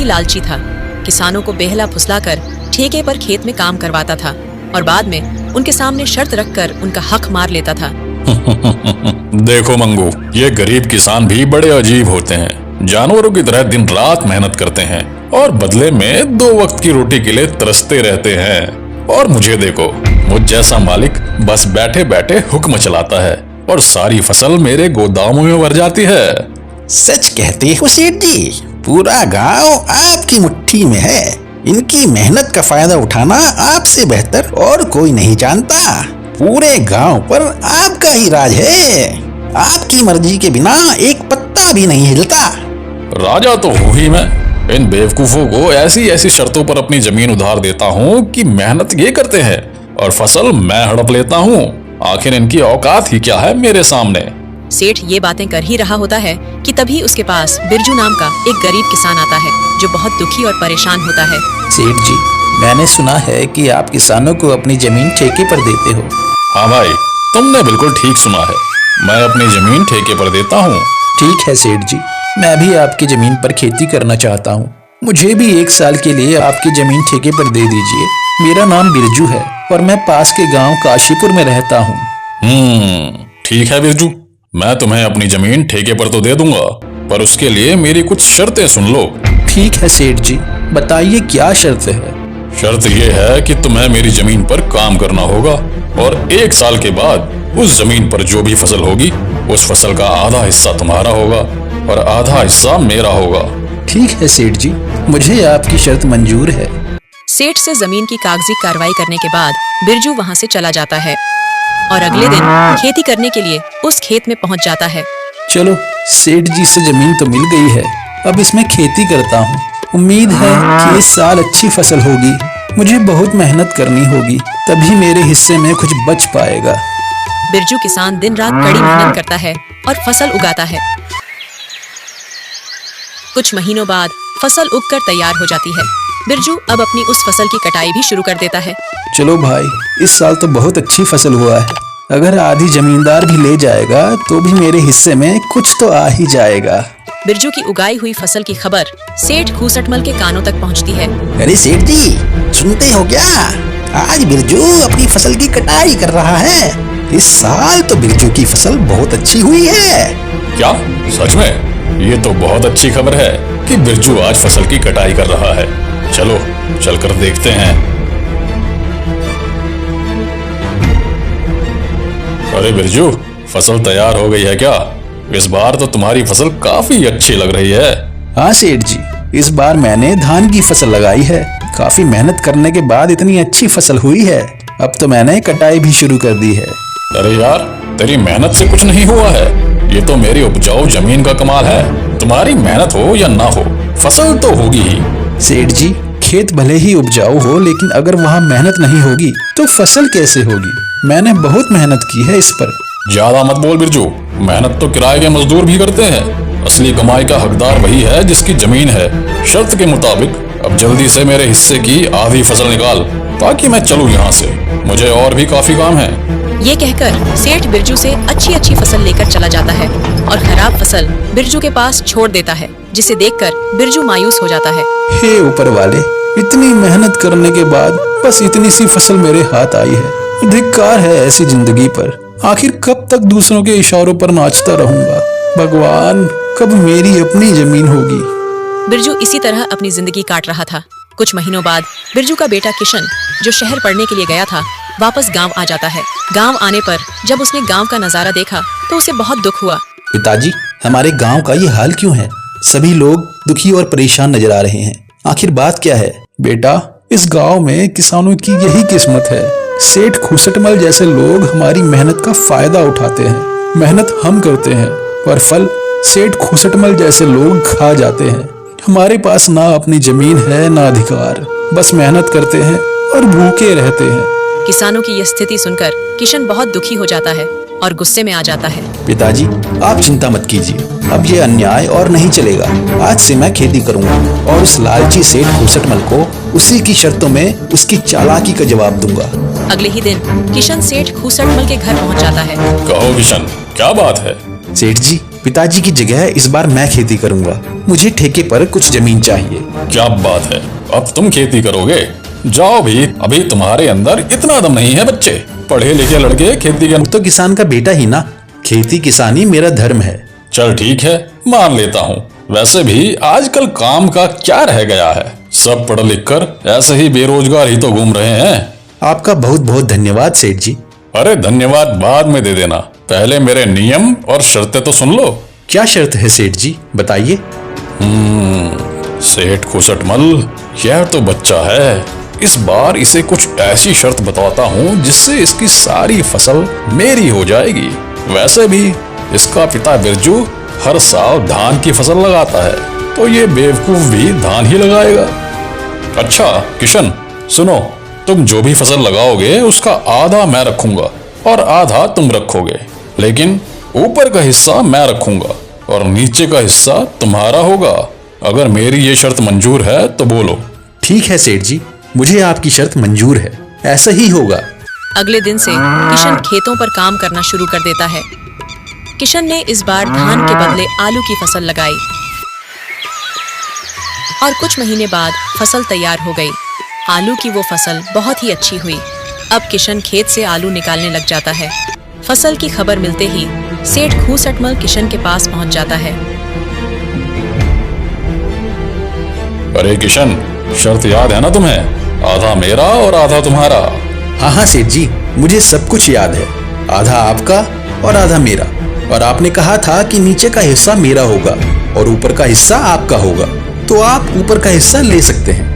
ही लालची था। किसानों को बेहला फुसलाकर ठेके पर खेत में काम करवाता था और बाद में उनके सामने शर्त रखकर उनका हक मार लेता था। देखो मंगू, ये गरीब किसान भी बड़े अजीब होते हैं। जानवरों की तरह दिन रात मेहनत करते हैं और बदले में 2 वक्त की रोटी के लिए तरसते रहते हैं। और मुझे देखो, मुझ जैसा मालिक बस बैठे बैठे हुक्म चलाता है और सारी फसल मेरे गोदामों में भर जाती है। सच कहते हो सेठ जी, पूरा गांव आपकी मुट्ठी में है। इनकी मेहनत का फायदा उठाना आपसे बेहतर और कोई नहीं जानता। पूरे गांव पर आपका ही राज है। आपकी मर्जी के बिना एक पत्ता भी नहीं हिलता। राजा तो हूँ ही मैं। इन बेवकूफों को ऐसी ऐसी शर्तों पर अपनी जमीन उधार देता हूँ कि मेहनत ये करते हैं और फसल मैं हड़प लेता हूँ। आखिर इनकी औकात ही क्या है मेरे सामने। सेठ ये बातें कर ही रहा होता है कि तभी उसके पास बिरजू नाम का एक गरीब किसान आता है जो बहुत दुखी और परेशान होता है। सेठ जी, मैंने सुना है कि आप किसानों को अपनी जमीन ठेके पर देते हो। हाँ भाई, तुमने बिल्कुल ठीक सुना है। मैं अपनी जमीन ठेके पर देता हूँ। ठीक है सेठ जी, मैं भी आपकी जमीन पर खेती करना चाहता हूँ। मुझे भी 1 साल के लिए आपकी जमीन ठेके पर दे दीजिए। मेरा नाम बिरजू है और मैं पास के गांव काशीपुर में रहता हूँ। ठीक है बिरजू, मैं तुम्हें अपनी जमीन ठेके पर तो दे दूंगा, पर उसके लिए मेरी कुछ शर्तें सुन लो। ठीक है सेठ जी, बताइए क्या शर्त है। शर्त ये है कि तुम्हें मेरी जमीन पर काम करना होगा और 1 साल के बाद उस जमीन पर जो भी फसल होगी उस फसल का आधा हिस्सा तुम्हारा होगा और आधा हिस्सा मेरा होगा। ठीक है सेठ जी, मुझे आपकी शर्त मंजूर है। सेठ से जमीन की कागजी कार्रवाई करने के बाद बिरजू वहाँ से चला जाता है और अगले दिन खेती करने के लिए उस खेत में पहुँच जाता है। चलो, सेठ जी से जमीन तो मिल गई है, अब इसमें खेती करता हूँ। उम्मीद है कि इस साल अच्छी फसल होगी। मुझे बहुत मेहनत करनी होगी, तभी मेरे हिस्से में कुछ बच पाएगा। बिरजू किसान दिन रात कड़ी मेहनत करता है और फसल उगाता है। कुछ महीनों बाद फसल उगकर तैयार हो जाती है। बिरजू अब अपनी उस फसल की कटाई भी शुरू कर देता है। चलो भाई, इस साल तो बहुत अच्छी फसल हुआ है। अगर आधी जमींदार भी ले जाएगा तो भी मेरे हिस्से में कुछ तो आ ही जाएगा। बिरजू की उगाई हुई फसल की खबर सेठ खूसटमल के कानों तक पहुंचती है। अरे सेठ जी, सुनते हो क्या? आज बिरजू अपनी फसल की कटाई कर रहा है। इस साल तो बिरजू की फसल बहुत अच्छी हुई है। क्या सच में? ये तो बहुत अच्छी खबर है कि बिरजू आज फसल की कटाई कर रहा है। चलो चलकर देखते हैं। अरे बिरजू, फसल तैयार हो गई है क्या? इस बार तो तुम्हारी फसल काफी अच्छी लग रही है। हाँ सेठ जी, इस बार मैंने धान की फसल लगाई है। काफी मेहनत करने के बाद इतनी अच्छी फसल हुई है। अब तो मैंने कटाई भी शुरू कर दी है। अरे यार, तेरी मेहनत से कुछ नहीं हुआ है। ये तो मेरी उपजाऊ जमीन का कमाल है। तुम्हारी मेहनत हो या ना हो, फसल तो होगी ही। सेठ जी, खेत भले ही उपजाऊ हो, लेकिन अगर वहाँ मेहनत नहीं होगी तो फसल कैसे होगी? मैंने बहुत मेहनत की है इस पर। ज्यादा मत बोल बिरजू, मेहनत तो किराए के मजदूर भी करते हैं। असली कमाई का हकदार वही है जिसकी जमीन है। शर्त के मुताबिक अब जल्दी से मेरे हिस्से की आधी फसल निकाल, ताकि मैं चलूं यहाँ से। मुझे और भी काफी काम है। ये कहकर सेठ बिरजू से अच्छी फसल लेकर चला जाता है और खराब फसल बिरजू के पास छोड़ देता है, जिसे देखकर बिरजू मायूस हो जाता है। हे ऊपर वाले, इतनी मेहनत करने के बाद बस इतनी सी फसल मेरे हाथ आई है। धिक्कार है ऐसी जिंदगी पर। आखिर कब तक दूसरों के इशारों पर नाचता रहूंगा? भगवान, कब मेरी अपनी जमीन होगी? बिरजू इसी तरह अपनी जिंदगी काट रहा था। कुछ महीनों बाद बिरजू का बेटा किशन, जो शहर पढ़ने के लिए गया था, वापस गांव आ जाता है। गांव आने पर जब उसने गांव का नजारा देखा तो उसे बहुत दुख हुआ। पिताजी, हमारे गांव का ये हाल क्यों है? सभी लोग दुखी और परेशान नजर आ रहे हैं। आखिर बात क्या है? बेटा, इस गांव में किसानों की यही किस्मत है। सेठ खूसटमल जैसे लोग हमारी मेहनत का फायदा उठाते हैं। मेहनत हम करते हैं और फल सेठ खूसटमल जैसे लोग खा जाते हैं। हमारे पास ना अपनी जमीन है ना अधिकार, बस मेहनत करते हैं और भूखे रहते हैं। किसानों की यह स्थिति सुनकर किशन बहुत दुखी हो जाता है और गुस्से में आ जाता है। पिताजी, आप चिंता मत कीजिए, अब ये अन्याय और नहीं चलेगा। आज से मैं खेती करूंगा और उस लालची सेठ खूसटमल को उसी की शर्तों में उसकी चालाकी का जवाब दूंगा। अगले ही दिन किशन सेठ खूसटमल के घर पहुंच जाता है। कहो किशन, क्या बात है? सेठ जी, पिताजी की जगह इस बार मैं खेती करूंगा। मुझे ठेके पर कुछ जमीन चाहिए। क्या बात है, अब तुम खेती करोगे? जाओ भी, अभी तुम्हारे अंदर इतना दम नहीं है बच्चे। पढ़े लिखे लड़के खेती के तो किसान का बेटा ही ना, खेती किसानी मेरा धर्म है। चल ठीक है, मान लेता हूँ। वैसे भी आजकल काम का क्या रह गया है, सब पढ़ लिख कर ऐसे ही बेरोजगार ही तो घूम रहे हैं। आपका बहुत बहुत धन्यवाद सेठ जी। अरे धन्यवाद बाद में दे देना, पहले मेरे नियम और शर्तें तो सुन लो। क्या शर्त है सेठ जी, बताइए। सेठ खुसटमल, यह तो बच्चा है। इस बार इसे कुछ ऐसी शर्त बताता हूँ जिससे इसकी सारी फसल मेरी हो जाएगी। वैसे भी इसका पिता बिरजू हर साल धान की फसल लगाता है, तो ये बेवकूफ भी धान ही लगाएगा। अच्छा किशन सुनो, तुम जो भी फसल लगाओगे उसका आधा मैं रखूंगा और आधा तुम रखोगे, लेकिन ऊपर का हिस्सा मैं रखूंगा और नीचे का हिस्सा तुम्हारा होगा। अगर मेरी ये शर्त मंजूर है तो बोलो। ठीक है सेठ जी, मुझे आपकी शर्त मंजूर है, ऐसा ही होगा। अगले दिन से किशन खेतों पर काम करना शुरू कर देता है। किशन ने इस बार धान के बदले आलू की फसल लगाई और कुछ महीने बाद फसल तैयार हो गई। आलू की वो फसल बहुत ही अच्छी हुई। अब किशन खेत से आलू निकालने लग जाता है। फसल की खबर मिलते ही सेठ खूसटमल किशन के पास पहुंच जाता है। अरे किशन, शर्त याद है ना तुम्हें? आधा मेरा और आधा तुम्हारा। हाँ हाँ सेठ जी, मुझे सब कुछ याद है। आधा आपका और आधा मेरा। और आपने कहा था कि नीचे का हिस्सा मेरा होगा और ऊपर का हिस्सा आपका होगा, तो आप ऊपर का हिस्सा ले सकते हैं।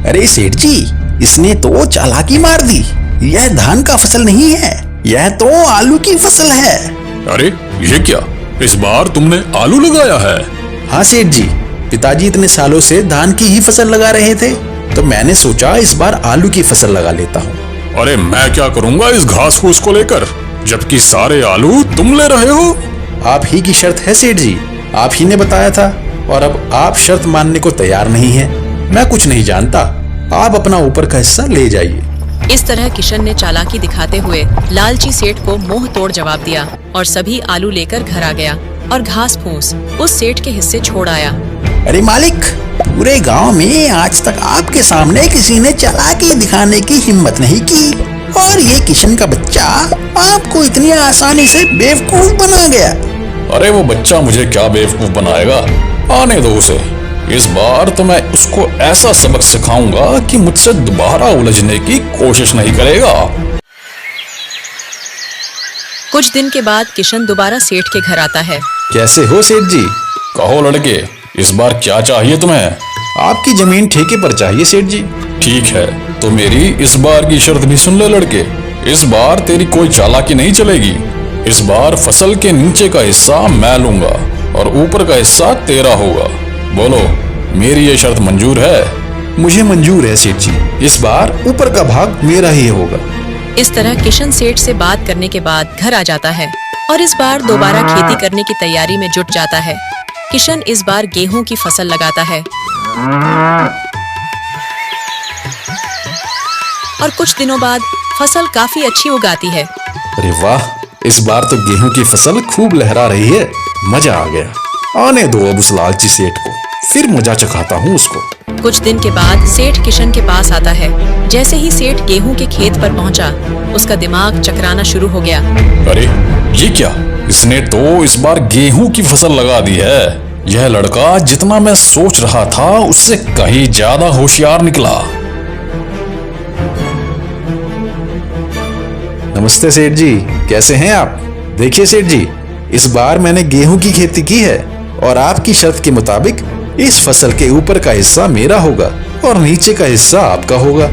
अरे सेठ जी, इसने तो चालाकी मार दी। यह धान का फसल नहीं है, यह तो आलू की फसल है। अरे ये क्या, इस बार तुमने आलू लगाया है? हाँ सेठ जी, पिताजी इतने सालों से धान की ही फसल लगा रहे थे, तो मैंने सोचा इस बार आलू की फसल लगा लेता हूँ। अरे मैं क्या करूँगा इस घास फूस को लेकर, जबकि सारे आलू तुम ले रहे हो। आप ही की शर्त है सेठ जी, आप ही ने बताया था, और अब आप शर्त मानने को तैयार नहीं है। मैं कुछ नहीं जानता, आप अपना ऊपर का हिस्सा ले जाइए। इस तरह किशन ने चालाकी दिखाते हुए लालची सेठ को मुंह तोड़ जवाब दिया और सभी आलू लेकर घर आ गया और घास फूस उस सेठ के हिस्से छोड़ आया। अरे मालिक, पूरे गांव में आज तक आपके सामने किसी ने चालाकी दिखाने की हिम्मत नहीं की, और ये किशन का बच्चा आपको इतनी आसानी से बेवकूफ बना गया। अरे वो बच्चा मुझे क्या बेवकूफ बनाएगा, आने दो उसे। इस बार तो मैं उसको ऐसा सबक सिखाऊंगा कि मुझसे दोबारा उलझने की कोशिश नहीं करेगा। कुछ दिन के बाद किशन दोबारा सेठ के घर आता है। कैसे हो सेठ जी? कहो लड़के, इस बार क्या चाहिए तुम्हें? आपकी जमीन ठेके पर चाहिए सेठ जी। ठीक है, तो मेरी इस बार की शर्त भी सुन ले लड़के। इस बार तेरी कोई चालाकी नहीं चलेगी। इस बार फसल के नीचे का हिस्सा मैं लूंगा और ऊपर का हिस्सा तेरा होगा। बोलो, मेरी ये शर्त मंजूर है? मुझे मंजूर है सेठ जी, इस बार ऊपर का भाग मेरा ही होगा। इस तरह किशन सेठ से बात करने के बाद घर आ जाता है और इस बार दोबारा खेती करने की तैयारी में जुट जाता है। किशन इस बार गेहूं की फसल लगाता है और कुछ दिनों बाद फसल काफी अच्छी उगाती है। अरे वाह, इस बार तो गेहूं की फसल खूब लहरा रही है, मजा आ गया। आने दो अब उस लालची सेठ को, फिर मजा चखाता हूँ उसको। कुछ दिन के बाद सेठ किशन के पास आता है। जैसे ही सेठ गेहूं के खेत पर पहुंचा, उसका दिमाग चकराना शुरू हो गया। अरे ये क्या, इसने तो इस बार गेहूं की फसल लगा दी है। यह लड़का जितना मैं सोच रहा था उससे कहीं ज्यादा होशियार निकला। नमस्ते सेठ जी, कैसे हैं आप? देखिए सेठ जी, इस बार मैंने गेहूं की खेती की है और आपकी शर्त के मुताबिक इस फसल के ऊपर का हिस्सा मेरा होगा और नीचे का हिस्सा आपका होगा।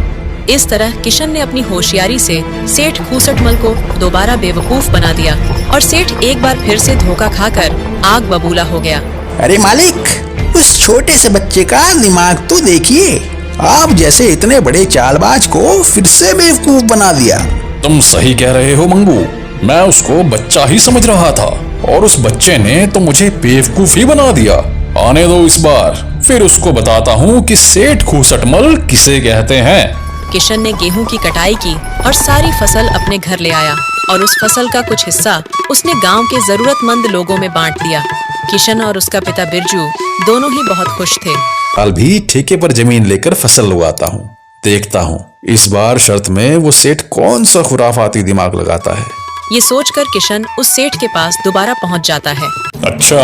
इस तरह किशन ने अपनी होशियारी से सेठ खूसटमल को दोबारा बेवकूफ बना दिया और सेठ एक बार फिर से धोखा खाकर आग बबूला हो गया। अरे मालिक, उस छोटे से बच्चे का दिमाग तो देखिए, आप जैसे इतने बड़े चालबाज को फिर से बेवकूफ बना दिया। तुम सही कह रहे हो मंगू, मैं उसको बच्चा ही समझ रहा था और उस बच्चे ने तो मुझे बेवकूफ ही बना दिया। आने दो इस बार, फिर उसको बताता हूँ कि सेठ खूसटमल किसे कहते हैं। किशन ने गेहूं की कटाई की और सारी फसल अपने घर ले आया। और उस फसल का कुछ हिस्सा उसने गांव के जरूरतमंद लोगों में बांट दिया। किशन और उसका पिता बिरजू दोनों ही बहुत खुश थे। साल भी ठेके पर जमीन लेकर फसल उगाता हूँ, देखता हूँ इस बार शर्त में वो सेठ कौन सा खुराफाती दिमाग लगाता है। ये सोचकर किशन उस सेठ के पास दोबारा पहुंच जाता है। अच्छा,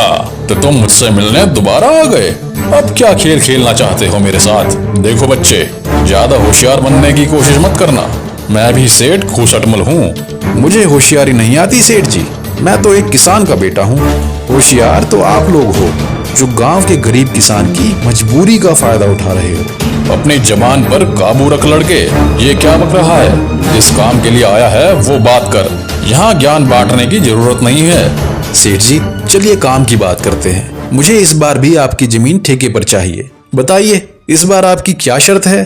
तो तुम मुझसे मिलने दोबारा आ गए। अब क्या खेल खेलना चाहते हो मेरे साथ? देखो बच्चे, ज्यादा होशियार बनने की कोशिश मत करना। मैं भी सेठ खूसटमल हूँ। मुझे होशियारी नहीं आती सेठ जी, मैं तो एक किसान का बेटा हूँ। होशियार तो आप लोग हो जो गांव के गरीब किसान की मजबूरी का फायदा उठा रहे हो। अपनी जबान पर काबू रख लड़के। ये क्या बक रहा है? जिस काम के लिए आया है वो बात कर। यहाँ ज्ञान बांटने की जरूरत नहीं है। सेठ जी चलिए काम की बात करते हैं। मुझे इस बार भी आपकी जमीन ठेके पर चाहिए। बताइए इस बार आपकी क्या शर्त है?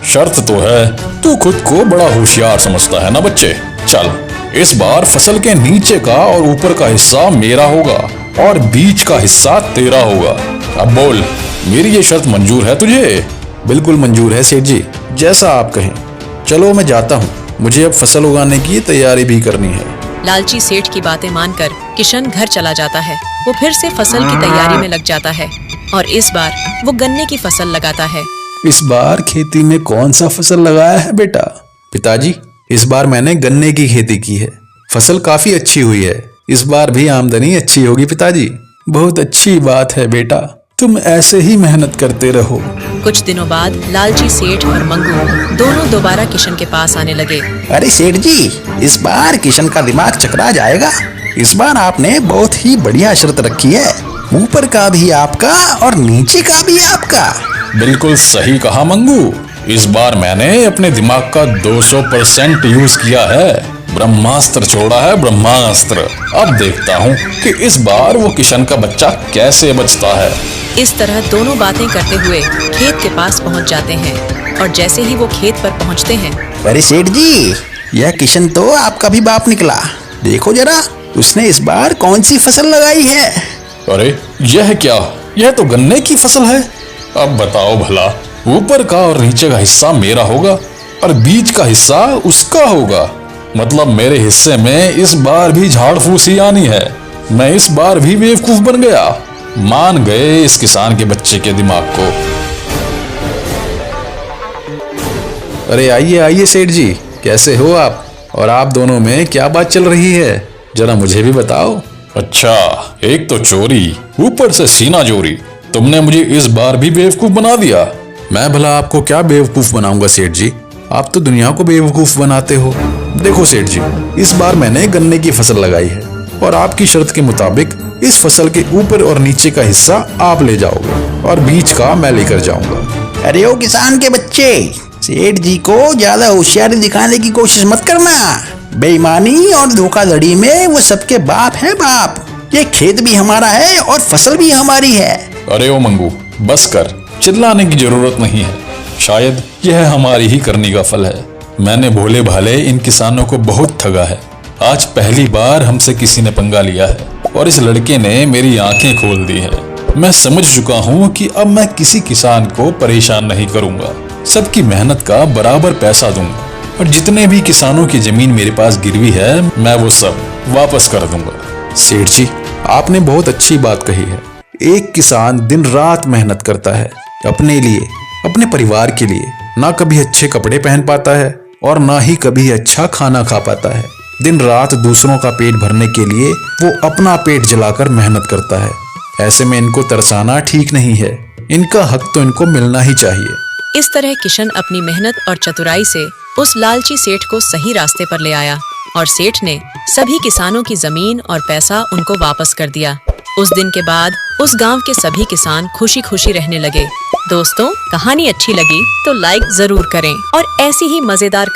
शर्त तो है। तू खुद को बड़ा होशियार समझता है ना बच्चे। चल, इस बार फसल के नीचे का और ऊपर का हिस्सा मेरा होगा और बीच का हिस्सा तेरा होगा। अब बोल, मेरी ये शर्त मंजूर है तुझे? बिल्कुल मंजूर है सेठ जी, जैसा आप कहें। चलो मैं जाता हूँ, मुझे अब फसल उगाने की तैयारी भी करनी है। लालची सेठ की बातें मानकर किशन घर चला जाता है। वो फिर से फसल की तैयारी में लग जाता है और इस बार वो गन्ने की फसल लगाता है। इस बार खेती में कौन सा फसल लगाया है बेटा? पिताजी, इस बार मैंने गन्ने की खेती की है। फसल काफी अच्छी हुई है। इस बार भी आमदनी अच्छी होगी पिताजी। बहुत अच्छी बात है बेटा, तुम ऐसे ही मेहनत करते रहो। कुछ दिनों बाद लालची सेठ और मंगू दोनों दोबारा किशन के पास आने लगे। अरे सेठ जी, इस बार किशन का दिमाग चकरा जाएगा। इस बार आपने बहुत ही बढ़िया शर्त रखी है, ऊपर का भी आपका और नीचे का भी आपका। बिल्कुल सही कहा मंगू। इस बार मैंने अपने दिमाग का 200% यूज किया है। ब्रह्मास्त्र छोड़ा है, ब्रह्मास्त्र। अब देखता हूँ कि इस बार वो किशन का बच्चा कैसे बचता है। इस तरह दोनों बातें करते हुए खेत के पास पहुंच जाते हैं और जैसे ही वो खेत पर पहुंचते हैं, अरे सेठ जी, यह किशन तो आपका भी बाप निकला। देखो जरा, उसने इस बार कौन सी फसल लगाई है। अरे यह क्या? यह तो गन्ने की फसल है। अब बताओ भला, ऊपर का और नीचे का हिस्सा मेरा होगा और बीच का हिस्सा उसका होगा। मतलब मेरे हिस्से में इस बार भी झाड़ फूस ही आनी है। मैं इस बार भी बेवकूफ बन गया। मान गए इस किसान के बच्चे के दिमाग को। अरे आइए आइए सेठ जी, कैसे हो आप? और आप दोनों में क्या बात चल रही है, जरा मुझे भी बताओ। अच्छा, एक तो चोरी, ऊपर से सीना जोरी। तुमने मुझे इस बार भी बेवकूफ बना दिया। मैं भला आपको क्या बेवकूफ बनाऊंगा सेठ जी? आप तो दुनिया को बेवकूफ बनाते हो। देखो सेठ जी, इस बार मैंने गन्ने की फसल लगाई है और आपकी शर्त के मुताबिक इस फसल के ऊपर और नीचे का हिस्सा आप ले जाओगे और बीच का मैं लेकर जाऊंगा। अरे ओ किसान के बच्चे, सेठ जी को ज्यादा होशियारी दिखाने की कोशिश मत करना। बेईमानी और धोखाधड़ी में वो सबके बाप है बाप। ये खेत भी हमारा है और फसल भी हमारी है। अरे ओ मंगू, बस कर, चिल्लाने की जरूरत नहीं है। शायद यह हमारी ही करनी का फल है। मैंने भोले भाले इन किसानों को बहुत ठगा है। आज पहली बार हमसे किसी ने पंगा लिया है और इस लड़के ने मेरी आंखें खोल दी है। मैं समझ चुका हूँ कि अब मैं किसी किसान को परेशान नहीं करूंगा। सबकी मेहनत का बराबर पैसा दूंगा और जितने भी किसानों की जमीन मेरे पास गिरवी है, मैं वो सब वापस कर दूंगा। सेठ जी, आपने बहुत अच्छी बात कही है। एक किसान दिन रात मेहनत करता है अपने लिए, अपने परिवार के लिए। ना कभी अच्छे कपड़े पहन पाता है और ना ही कभी अच्छा खाना खा पाता है। दिन रात दूसरों का पेट भरने के लिए वो अपना पेट जलाकर मेहनत करता है। ऐसे में इनको तरसाना ठीक नहीं है। इनका हक तो इनको मिलना ही चाहिए। इस तरह किशन अपनी मेहनत और चतुराई से उस लालची सेठ को सही रास्ते पर ले आया और सेठ ने सभी किसानों की जमीन और पैसा उनको वापस कर दिया। उस दिन के बाद उस गांव के सभी किसान खुशी खुशी रहने लगे। दोस्तों, कहानी अच्छी लगी तो लाइक जरूर करें और ऐसी ही मजेदार